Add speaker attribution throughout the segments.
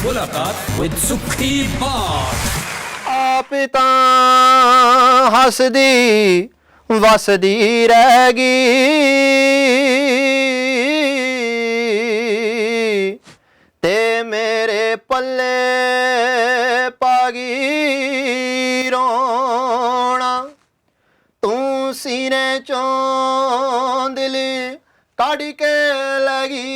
Speaker 1: Mulaqat with Sukhi Bart.
Speaker 2: आप ਤਾਂ ਹੱਸਦੀ ਵਸਦੀ ਰਹਿ ਗਈ ਤੇ ਮੇਰੇ ਪੱਲੇ ਪਾ ਗਈ ਰੋਣਾ ਤੂੰ ਸੀਨੇ ਚੋਂ ਦਿਲ ਕੱਢ ਕੇ ਲੈ ਗਈ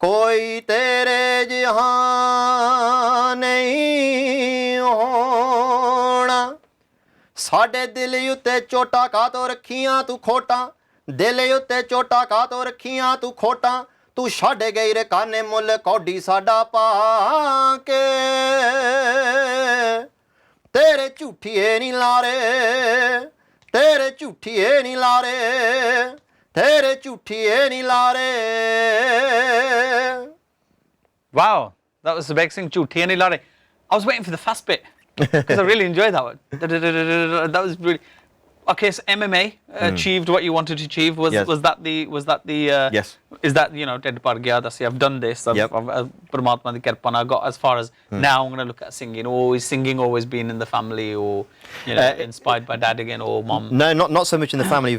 Speaker 2: कोई तेरे जहां नहीं होना साडे दिल उत्ते चोटा कातों रखियां तू खोटा दिल उत्ते चोटा कातों रखियां तू खोटा तू छड़ गई रे काने मुल कौडी साडा पाके तेरे झूठिए नी लारे तेरे झूठिए नी लारे तेरे झूठिए नी लारे.
Speaker 3: Wow, that was Subaig Singh Jhootiye Nahi Lare. I was waiting for the fast bit because I really enjoyed that one. That was really okay. So MMA achieved what you wanted to achieve. Was that the
Speaker 2: Yes.
Speaker 3: Is that Ted par gaya that's I've done this. I've Paramatma di kirpa na got as far as now. I'm going to look at singing. Singing always been in the family, or inspired by dad again or mom.
Speaker 2: No, not so much in the family.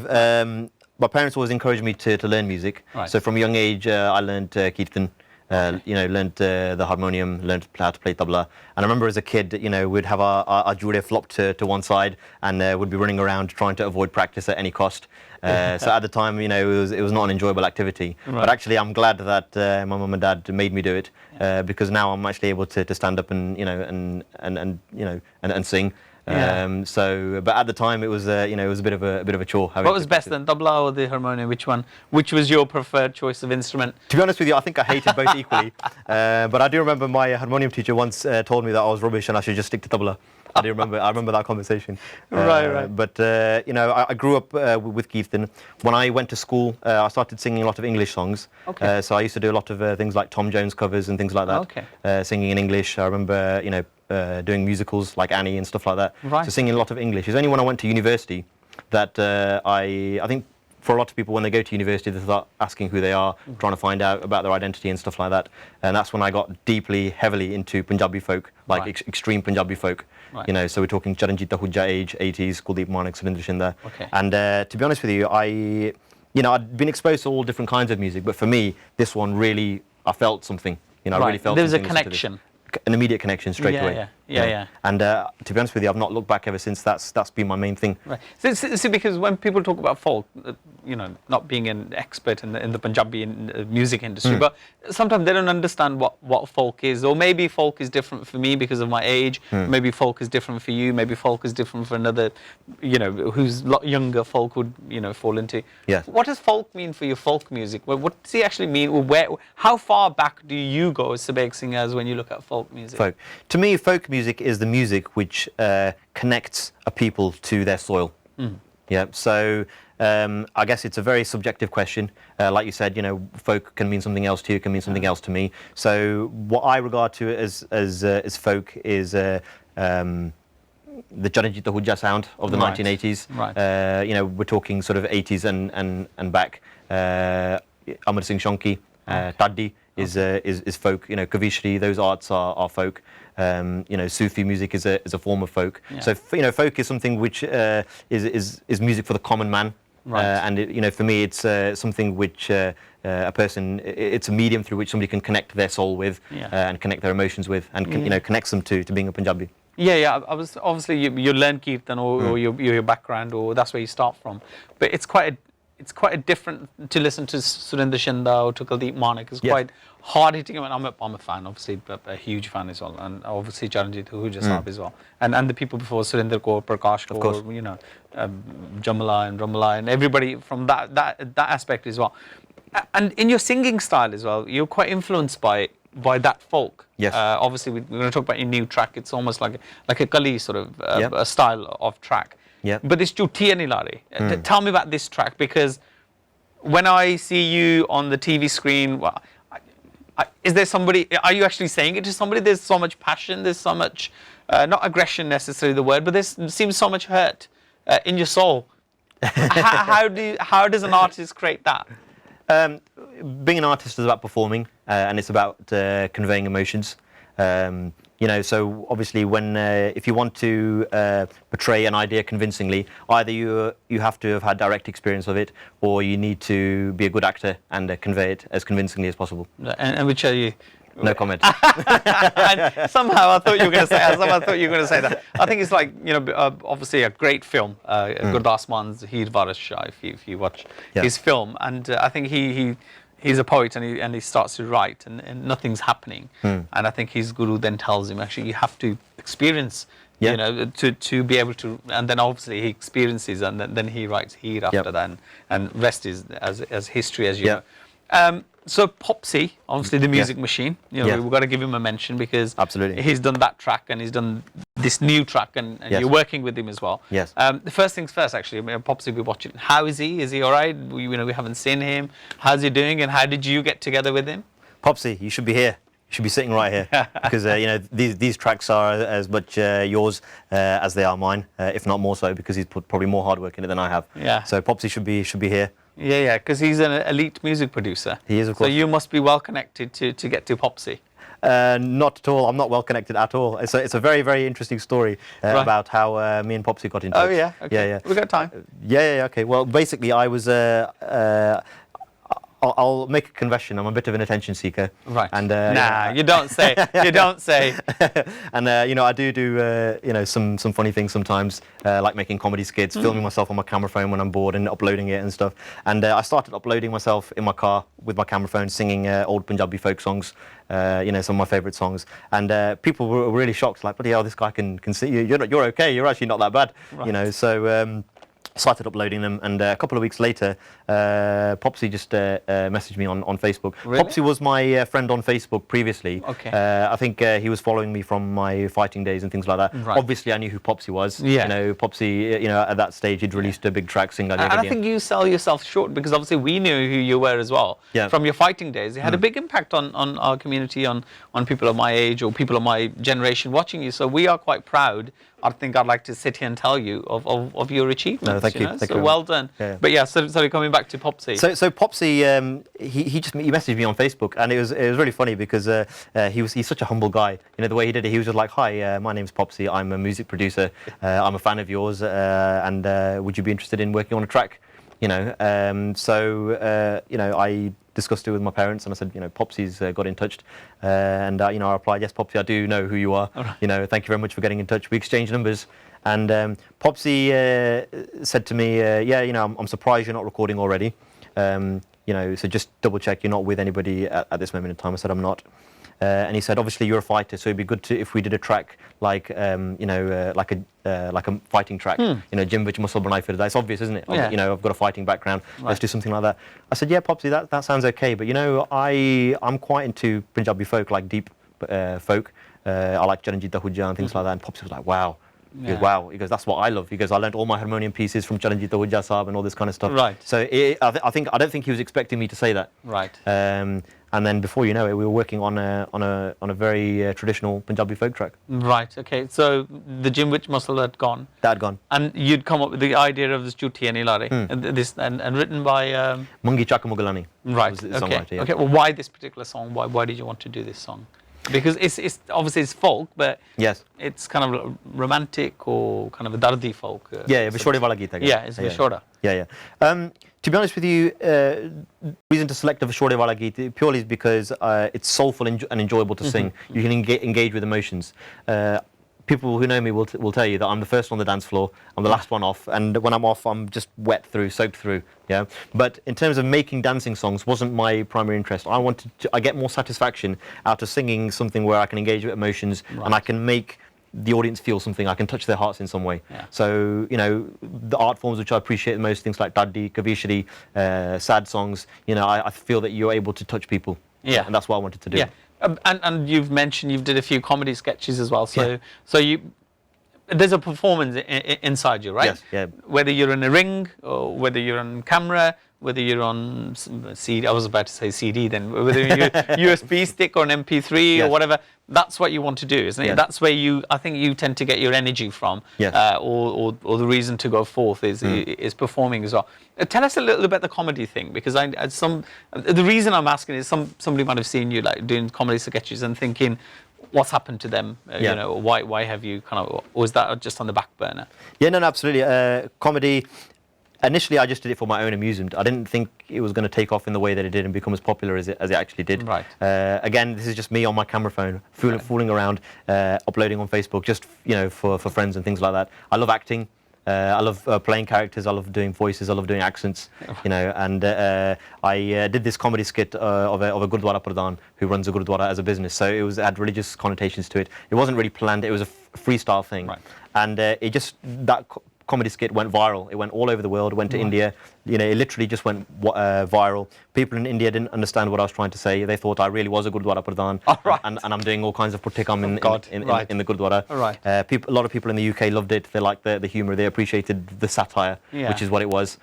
Speaker 2: My parents always encouraged me to learn music.
Speaker 3: Right.
Speaker 2: So from a young age, I learned kirtan. Learned the harmonium, learned how to play tabla. And I remember as a kid, we'd have our jude flopped to one side and would be running around trying to avoid practice at any cost. So at the time, it was not an enjoyable activity. Right. But actually, I'm glad that my mum and dad made me do it because now I'm actually able to stand up and sing. But at the time it was a bit of a chore.
Speaker 3: What was best then, tabla or the harmonium? Which one? Which was your preferred choice of instrument?
Speaker 2: To be honest with you, I think I hated both equally. But I do remember my harmonium teacher once told me that I was rubbish and I should just stick to tabla. I remember that conversation.
Speaker 3: Right.
Speaker 2: But I grew up with kirtan. When I went to school, I started singing a lot of English songs.
Speaker 3: Okay.
Speaker 2: So I used to do a lot of things like Tom Jones covers and things like that.
Speaker 3: Okay.
Speaker 2: Singing in English. I remember doing musicals like Annie and stuff like that.
Speaker 3: Right.
Speaker 2: So singing a lot of English. It's only when I went to university that I think for a lot of people when they go to university they start asking who they are, trying to find out about their identity and stuff like that. And that's when I got heavily into Panjabi folk, like extreme Panjabi folk.
Speaker 3: Right.
Speaker 2: So we're talking Charanjit Ahooja age, 80s, Kuldeep Manik, Surinder Shinde.
Speaker 3: Okay.
Speaker 2: And to be honest with you, I'd been exposed to all different kinds of music, but for me, this one really, I felt something. I really felt
Speaker 3: there was a
Speaker 2: something
Speaker 3: connection.
Speaker 2: An immediate connection straight away.
Speaker 3: Yeah.
Speaker 2: And to be honest with you, I've not looked back ever since. That's been my main thing.
Speaker 3: Right. See, because when people talk about folk, not being an expert in the Punjabi music industry, but sometimes they don't understand what folk is, or maybe folk is different for me because of my age. Maybe folk is different for you. Maybe folk is different for another, who's a lot younger. Folk would fall into.
Speaker 2: Yes.
Speaker 3: What does folk mean for your folk music? What does he actually mean? How far back do you go as Subaig singers when you look at folk music?
Speaker 2: Folk. To me, folk music is the music which connects a people to their soil. Yeah. So I guess it's a very subjective question. Like you said, folk can mean something else to you, can mean something else to me. So what I regard to as folk is the Charanjit Ahooja sound of the 1980s.
Speaker 3: Right.
Speaker 2: We're talking sort of 80s and back. Amar Singh Shonki, Taddi is folk. Kavishri, those arts are folk. Sufi music is a form of folk.
Speaker 3: Yeah.
Speaker 2: So folk is something which is music for the common man.
Speaker 3: Right.
Speaker 2: And for me, it's something which a person, it's a medium through which somebody can connect their soul with and connect their emotions with, and connects them to being a Punjabi.
Speaker 3: Yeah. I was obviously you learn kirtan or your background, or that's where you start from. But it's quite a different to listen to Surinder Shinde or to Kuldeep Manik. It's quite hard hitting. I'm a fan, obviously, a huge fan as well, and obviously Charanjit Ahooja Sahab as well, and the people before Surinder Kaur, Prakash Kaur, Jamala and Ramala and everybody from that aspect as well. And in your singing style as well, you're quite influenced by that folk.
Speaker 2: Yes.
Speaker 3: Obviously, we're going to talk about your new track. It's almost like a Kali sort of a style of track.
Speaker 2: Yeah.
Speaker 3: But it's Jhootiye Nahi Lare. Tell me about this track, because when I see you on the TV screen, is there somebody? Are you actually saying it to somebody? There's so much passion. There's so much, not aggression necessarily the word, but there seems so much hurt in your soul. How does an artist create that?
Speaker 2: Being an artist is about performing, and it's about conveying emotions. So obviously, when if you want to portray an idea convincingly, either you have to have had direct experience of it, or you need to be a good actor and convey it as convincingly as possible.
Speaker 3: And which are you?
Speaker 2: No comment.
Speaker 3: And somehow I thought you were going to say that. I think it's like, obviously a great film, Gurdas Man's Heer Varis Shah, if you watch his film, and I think he's a poet, and he starts to write, and nothing's happening, and I think his guru then tells him, actually you have to experience, to be able to, and then obviously he experiences, and then he writes Heer after that, and rest is as history, as you know. So Popsy, obviously the music machine, we've got to give him a mention, because
Speaker 2: absolutely
Speaker 3: he's done that track, and he's done this new track, and you're working with him as well.
Speaker 2: Yes.
Speaker 3: The first things first, actually, Popsy, we're watching. How is he? Is he all right? We haven't seen him. How's he doing? And how did you get together with him?
Speaker 2: Popsy, you should be here. You should be sitting right here, because these tracks are as much yours as they are mine, if not more so, because he's put probably more hard work in it than I have.
Speaker 3: Yeah.
Speaker 2: So Popsy should be here.
Speaker 3: Yeah, because he's an elite music producer.
Speaker 2: He is, of course.
Speaker 3: So you must be well connected to get to Popsy.
Speaker 2: Not at all. I'm not well connected at all. It's a very, very interesting story about how me and Popsy got in touch.
Speaker 3: Oh yeah, okay.
Speaker 2: Yeah.
Speaker 3: We've got time.
Speaker 2: Yeah, okay. Well, basically, I was. I'll make a confession. I'm a bit of an attention seeker.
Speaker 3: Right.
Speaker 2: And
Speaker 3: you don't say. You don't say.
Speaker 2: And I do some funny things sometimes, like making comedy skits, filming myself on my camera phone when I'm bored, and uploading it and stuff. And I started uploading myself in my car with my camera phone, singing old Punjabi folk songs. Some of my favourite songs. And people were really shocked, like, bloody hell, this guy can see you. You're okay. You're actually not that bad. Right. So. Started uploading them, and a couple of weeks later, Popsy just messaged me on Facebook.
Speaker 3: Really?
Speaker 2: Popsy was my friend on Facebook previously.
Speaker 3: Okay.
Speaker 2: I think he was following me from my fighting days and things like that.
Speaker 3: Right.
Speaker 2: Obviously, I knew who Popsy was.
Speaker 3: Yeah.
Speaker 2: Popsy, at that stage, he'd released a big track, Sing
Speaker 3: And I think you sell yourself short, because obviously we knew who you were as well.
Speaker 2: Yeah.
Speaker 3: From your fighting days. It had a big impact on our community, on people of my age or people of my generation watching you. So we are quite proud. I think I'd like to sit here and tell you of your achievements.
Speaker 2: No, thank you. Thank
Speaker 3: so
Speaker 2: you.
Speaker 3: well done.
Speaker 2: Yeah.
Speaker 3: But yeah, sorry, coming back to Popsy.
Speaker 2: So Popsy, he messaged me on Facebook, and it was really funny, because he's such a humble guy. The way he did it, he was just like, "Hi, my name's Popsy. I'm a music producer. I'm a fan of yours, and would you be interested in working on a track?" I discussed it with my parents, and I said, Popsy's got in touch, and I replied, "Yes, Popsy, I do know who you are. Right. Thank you very much for getting in touch." We exchanged numbers, and Popsy said to me, I'm surprised you're not recording already. So just double check you're not with anybody at this moment in time." I said, "I'm not." And he said, "Obviously you're a fighter, so it'd be good if we did a track like a fighting track. Jim Vich Muscle Banai Firda. It's obvious, isn't it?
Speaker 3: Yeah.
Speaker 2: I've got a fighting background.
Speaker 3: Right.
Speaker 2: Let's do something like that." I said, "Yeah, Popsy, that sounds okay, but I'm quite into Punjabi folk, like deep folk. I like Charanjit Ahuja and things like that." And Popsy was like, "Wow." He goes, "Wow." He goes, "That's what I love." He goes, "I learned all my harmonium pieces from Charanjit Ahuja Saab and all this kind of stuff."
Speaker 3: Right.
Speaker 2: So I don't think he was expecting me to say that.
Speaker 3: Right.
Speaker 2: And then before you know it, we were working on a very traditional Punjabi folk track.
Speaker 3: Right. Okay. So the Jim Wich muscle had gone.
Speaker 2: That had gone.
Speaker 3: And you'd come up with the idea of this Chutti and Ilare, and written by
Speaker 2: Mungi Chakamugalani.
Speaker 3: Right. Okay. Okay. Well, why this particular song? Why did you want to do this song? Because it's obviously it's folk, but
Speaker 2: yes,
Speaker 3: it's kind of romantic or kind of a dardi folk.
Speaker 2: Vishode wala geet hai.
Speaker 3: Yeah, it's Vishoda.
Speaker 2: Yeah. To be honest with you, reason to select a Vishode wala geet purely is because it's soulful and enjoyable to sing. You can engage with emotions. People who know me will tell you that I'm the first on the dance floor, I'm the last one off, and when I'm off, I'm just soaked through. Yeah. But in terms of making dancing songs, wasn't my primary interest. I get more satisfaction out of singing something where I can engage with emotions, and I can make the audience feel something. I can touch their hearts in some way. Yeah. So the art forms which I appreciate the most, things like Daddi, Kavishri, sad songs. I feel that you're able to touch people. Yeah. And that's what I wanted to do.
Speaker 3: Yeah. And you've mentioned you've did a few comedy sketches as well. So there's a performance inside you, right?
Speaker 2: Yes. Yeah.
Speaker 3: Whether you're in a ring or whether you're on camera, whether you're on CD, I was about to say CD then, whether you're USB stick or an MP3 or whatever, that's what you want to do, isn't it?
Speaker 2: Yeah.
Speaker 3: That's where I think you tend to get your energy from, or the reason to go forth is performing as well. Tell us a little about the comedy thing, because the reason I'm asking is somebody might have seen you like doing comedy sketches and thinking, what's happened to them? You know, why have you kind of, or is that just on the back burner?
Speaker 2: Yeah, no, absolutely. Comedy. Initially, I just did it for my own amusement. I didn't think it was going to take off in the way that it did and become as popular as it actually did.
Speaker 3: Right.
Speaker 2: Again, this is just me on my camera phone, fooling around, uploading on Facebook, just for friends and things like that. I love acting. I love playing characters. I love doing voices. I love doing accents. And I did this comedy skit of a Gurdwara Pradhan who runs a Gurdwara as a business. So it had religious connotations to it. It wasn't really planned. It was a freestyle thing.
Speaker 3: Right.
Speaker 2: And that comedy skit went viral. It went all over the world. Went to India. It literally just went viral. People in India didn't understand what I was trying to say. They thought I really was a Gurdwara Pradhan, and I'm doing all kinds of pratikam in the Gurdwara.
Speaker 3: Right.
Speaker 2: A lot of people in the UK loved it. They liked the humour. They appreciated the satire, which is what it was.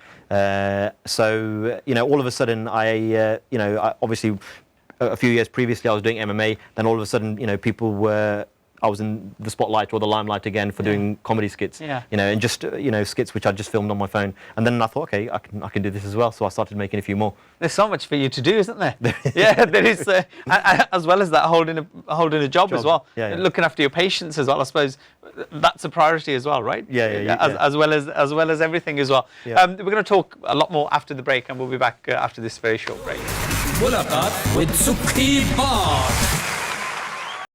Speaker 2: So all of a sudden, I obviously a few years previously I was doing MMA. Then all of a sudden, I was in the spotlight or the limelight again for doing comedy skits, and just skits which I just filmed on my phone. And then I thought, okay, I can do this as well. So I started making a few more.
Speaker 3: There's so much for you to do, isn't there? Yeah, there is, as well as that, holding a job as well, looking after your patients as well. I suppose that's a priority as well, right? As well as everything as well. We're going to talk a lot more after the break, and we'll be back after this very short break.
Speaker 1: Mulaqat with Sukhi Bart.